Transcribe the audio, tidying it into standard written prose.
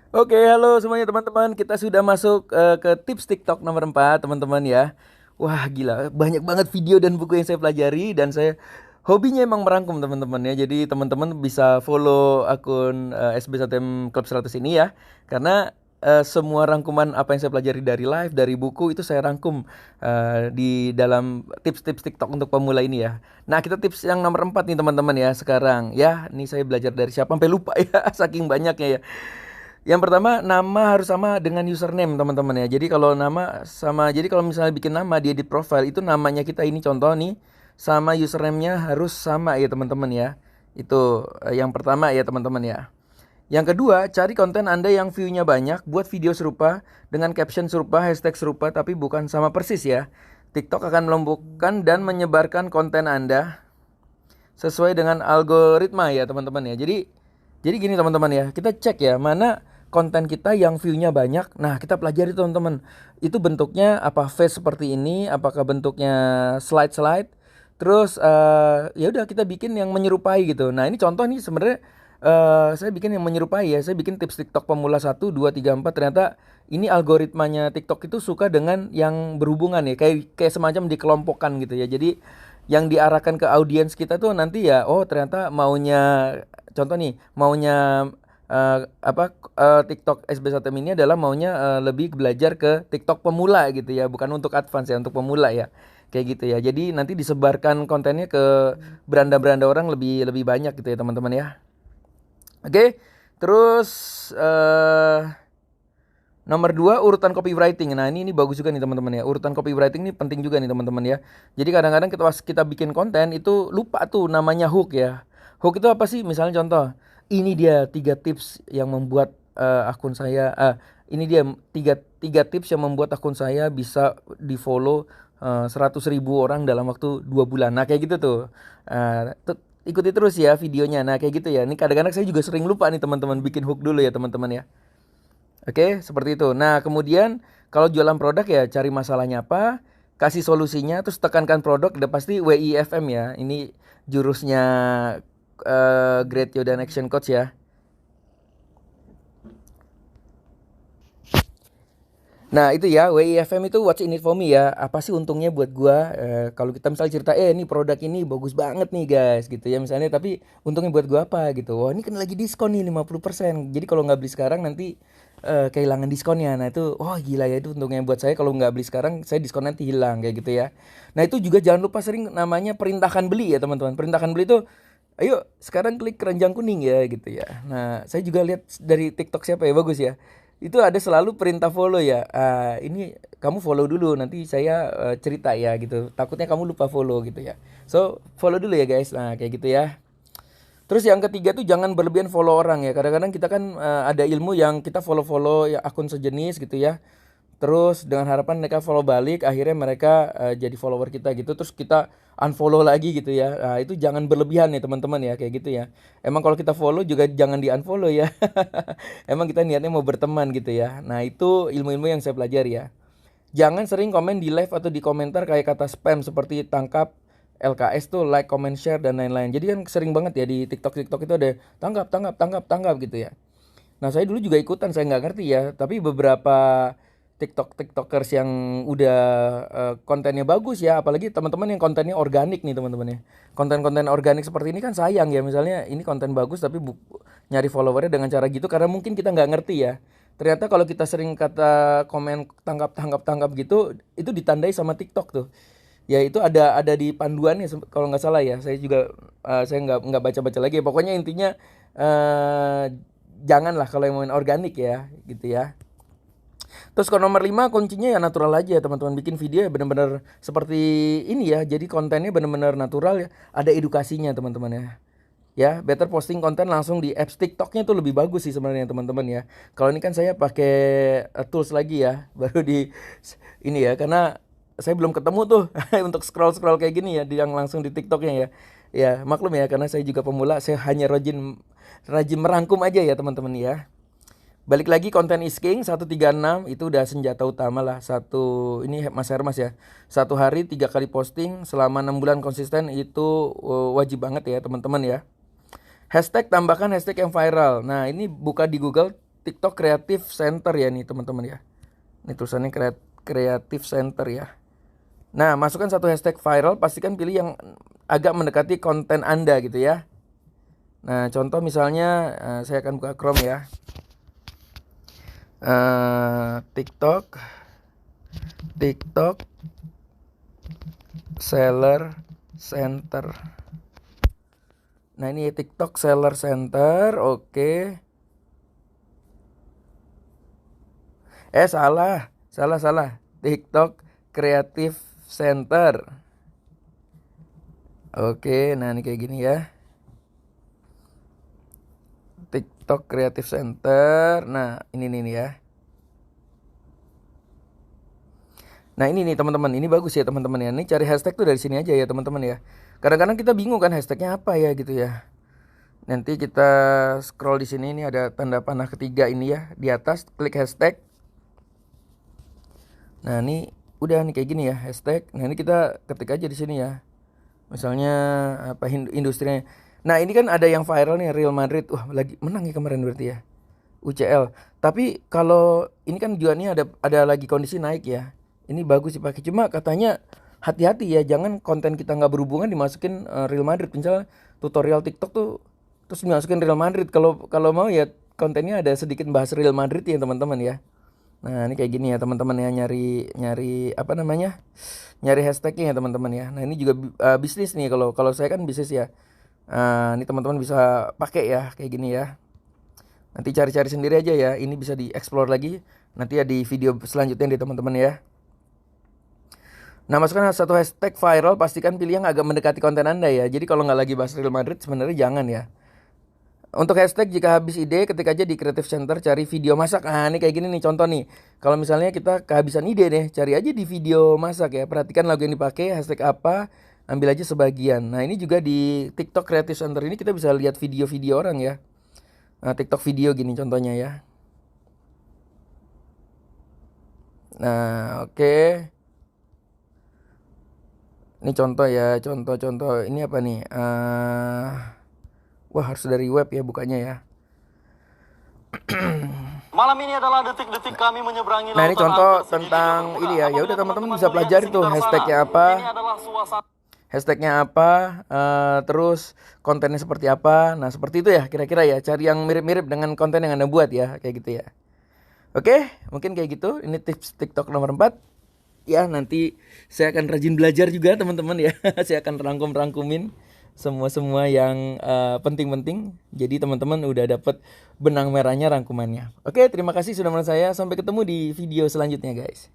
Oke, halo semuanya teman-teman. Kita sudah masuk ke tips TikTok nomor 4, teman-teman ya. Wah, gila, banyak banget video dan buku yang saya pelajari dan saya hobinya emang merangkum teman-teman ya. Jadi teman-teman bisa follow akun SB1M Club 100 ini ya. Karena semua rangkuman apa yang saya pelajari dari live, dari buku itu saya rangkum di dalam tips-tips TikTok untuk pemula ini ya. Nah, kita tips yang nomor 4 nih teman-teman ya sekarang. Ya, ini saya belajar dari siapa sampai lupa ya, saking banyaknya ya. Yang pertama, nama harus sama dengan username teman-teman ya. Jadi kalau nama sama, jadi kalau misalnya bikin nama di edit profile itu namanya kita ini contoh nih sama username-nya harus sama ya teman-teman ya. Itu yang pertama ya teman-teman ya. Yang kedua, cari konten Anda yang view-nya banyak, buat video serupa dengan caption serupa, hashtag serupa tapi bukan sama persis ya. TikTok akan melumpuhkan dan menyebarkan konten Anda sesuai dengan algoritma ya teman-teman ya. Jadi gini teman-teman ya, kita cek ya mana konten kita yang view-nya banyak. Nah, kita pelajari teman-teman. Itu bentuknya apa face seperti ini, apakah bentuknya slide-slide. Terus ya udah kita bikin yang menyerupai gitu. Nah, ini contoh nih sebenarnya saya bikin yang menyerupai ya. Saya bikin tips TikTok pemula 1, 2, 3, 4. Ternyata ini algoritmanya TikTok itu suka dengan yang berhubungan ya, kayak semacam dikelompokkan gitu ya. Jadi yang diarahkan ke audiens kita tuh nanti ya, oh ternyata maunya contoh nih, maunya TikTok SB1M ini adalah maunya lebih belajar ke TikTok pemula gitu ya, bukan untuk advance ya, untuk pemula ya. Kayak gitu ya. Jadi nanti disebarkan kontennya ke beranda-beranda orang lebih lebih banyak gitu ya, teman-teman ya. Oke. Terus nomor 2 urutan copywriting. Nah, ini bagus juga nih teman-teman ya. Urutan copywriting ini penting juga nih teman-teman ya. Jadi kadang-kadang kita pas kita bikin konten itu lupa tuh namanya hook ya. Hook itu apa sih? Misalnya contoh, ini dia 3 tips yang membuat akun saya ini dia tiga tiga tips yang membuat akun saya bisa di-follow 100 ribu orang dalam waktu 2 bulan. Nah, kayak gitu tuh. Ikuti terus ya videonya. Nah, kayak gitu ya. Ini kadang-kadang saya juga sering lupa nih teman-teman bikin hook dulu ya teman-teman ya. Oke, seperti itu. Nah, kemudian kalau jualan produk ya cari masalahnya apa, kasih solusinya, terus tekankan produk, udah pasti WIFM ya. Ini jurusnya Great Yodan Action Coach ya. Nah itu ya WIFM itu what's in it for me ya. Apa sih untungnya buat gua kalau kita misalnya cerita ini produk ini bagus banget nih guys gitu ya misalnya, tapi untungnya buat gua apa gitu. Wah, ini kan lagi diskon nih 50%. Jadi kalau nggak beli sekarang nanti kehilangan diskonnya. Nah itu gila ya, itu untungnya buat saya. Kalau nggak beli sekarang saya diskon nanti hilang kayak gitu ya. Nah itu juga jangan lupa sering namanya perintahkan beli ya teman-teman. Perintahkan beli itu ayo sekarang klik keranjang kuning ya gitu ya. Nah saya juga lihat dari TikTok siapa ya, bagus ya, itu ada selalu perintah follow ya. Ini kamu follow dulu nanti saya cerita ya gitu. Takutnya kamu lupa follow gitu ya. So, follow dulu ya guys. Nah, kayak gitu ya. Terus yang ketiga tuh jangan berlebihan follow orang ya. Kadang-kadang kita kan ada ilmu yang kita follow-follow ya akun sejenis gitu ya. Terus dengan harapan mereka follow balik, akhirnya mereka jadi follower kita gitu. Terus kita unfollow lagi gitu ya. Nah, itu jangan berlebihan ya teman-teman ya, kayak gitu ya. Emang kalau kita follow juga jangan di unfollow ya. Emang kita niatnya mau berteman gitu ya. Nah, itu ilmu-ilmu yang saya pelajari ya. Jangan sering komen di live atau di komentar kayak kata spam seperti tangkap, LKS tuh like, comment, share dan lain-lain. Jadi kan sering banget ya di TikTok itu ada tangkap, tangkap, tangkap, tangkap gitu ya. Nah, saya dulu juga ikutan, saya nggak ngerti ya. Tapi beberapa TikTokers yang udah kontennya bagus ya, apalagi teman-teman yang kontennya organik nih teman-teman ya. Konten-konten organik seperti ini kan sayang ya, misalnya ini konten bagus tapi nyari followernya dengan cara gitu karena mungkin kita nggak ngerti ya. Ternyata kalau kita sering kata komen tangkap tangkap tangkap gitu, itu ditandai sama TikTok tuh. Ya itu ada di panduannya kalau nggak salah ya. Saya juga saya nggak baca-baca lagi. Pokoknya intinya eh janganlah kalau yang main organik ya, gitu ya. Terus kalau nomor 5 kuncinya ya natural aja ya teman-teman, bikin video ya benar-benar seperti ini ya. Jadi kontennya benar-benar natural ya. Ada edukasinya teman-teman ya. Ya, better posting konten langsung di apps TikToknya tuh lebih bagus sih sebenarnya teman-teman ya. Kalau ini kan saya pakai tools lagi ya, baru di ini ya, karena saya belum ketemu tuh untuk scroll-scroll kayak gini ya, yang langsung di TikToknya ya. Ya, maklum ya, karena saya juga pemula, saya hanya rajin rajin merangkum aja ya teman-teman ya. Balik lagi konten is king 136 itu udah senjata utama lah. Satu ini Mas Hermas ya. Satu hari 3 kali posting selama 6 bulan konsisten itu wajib banget ya teman-teman ya. Hashtag tambahkan hashtag yang viral. Nah, ini buka di Google TikTok Creative Center ya nih teman-teman ya. Ini tulisannya Creative Center ya. Nah, masukkan satu hashtag viral, pastikan pilih yang agak mendekati konten Anda gitu ya. Nah, contoh misalnya saya akan buka Chrome ya. TikTok Seller Center. Nah, ini TikTok Seller Center, oke. Salah. TikTok Creative Center. Oke, nah ini kayak gini ya. TikTok Creative Center. Nah, ini nih ya. Nah, ini nih teman-teman, ini bagus ya teman-teman ya. Ini cari hashtag tuh dari sini aja ya teman-teman ya. Kadang-kadang kita bingung kan hashtagnya apa ya gitu ya. Nanti kita scroll di sini, ini ada tanda panah ketiga ini ya di atas, klik hashtag. Nah, ini udah nih kayak gini ya hashtag. Nah, ini kita ketik aja di sini ya. Misalnya apa industrinya. Nah, ini kan ada yang viral nih, Real Madrid. Wah, lagi menang ya kemarin berarti ya. UCL. Tapi kalau ini kan juga nih ada lagi kondisi naik ya. Ini bagus dipakai. Cuma katanya hati-hati ya, jangan konten kita nggak berhubungan dimasukin Real Madrid. Misalnya tutorial TikTok tuh terus dimasukin Real Madrid. Kalau mau ya kontennya ada sedikit bahas Real Madrid ya teman-teman ya. Nah, ini kayak gini ya teman-teman ya, nyari apa namanya? Nyari hashtagnya ya teman-teman ya. Nah, ini juga bisnis nih, kalau saya kan bisnis ya. Ini teman-teman bisa pakai ya kayak gini ya. Nanti cari-cari sendiri aja ya. Ini bisa dieksplor lagi nanti ya di video selanjutnya di teman-teman ya. Nah, masukkan satu hashtag viral, pastikan pilih yang agak mendekati konten Anda ya. Jadi kalau nggak lagi bahas Real Madrid sebenarnya jangan ya. Untuk hashtag jika habis ide, ketik aja di Creative Center cari video masak. Nah, ini kayak gini nih contoh nih. Kalau misalnya kita kehabisan ide deh, cari aja di video masak ya. Perhatikan lagu yang dipakai, hashtag apa, ambil aja sebagian. Nah, ini juga di TikTok Creative Center ini kita bisa lihat video-video orang ya. Nah, TikTok video gini contohnya ya. Nah, oke. Ini contoh ya, contoh. Ini apa nih? Wah, harus dari web ya bukanya ya. Malam ini adalah detik-detik kami menyeberangi Nah, ini lautan contoh Antar tentang segitiga ini terbuka. ya. Ya udah Apabila teman-teman teman-teman bisa melihat pelajari di tuh sekitar hashtagnya sana, apa. ini adalah suasana. Hashtagnya apa, terus kontennya seperti apa. Nah, seperti itu ya kira-kira ya. Cari yang mirip-mirip dengan konten yang Anda buat ya, kayak gitu ya. Oke, mungkin kayak gitu. Ini tips TikTok nomor 4. Ya, nanti saya akan rajin belajar juga teman-teman ya. Saya akan rangkumin semua yang penting-penting. Jadi teman-teman udah dapet benang merahnya rangkumannya. Oke, terima kasih sudah menonton saya. Sampai ketemu di video selanjutnya guys.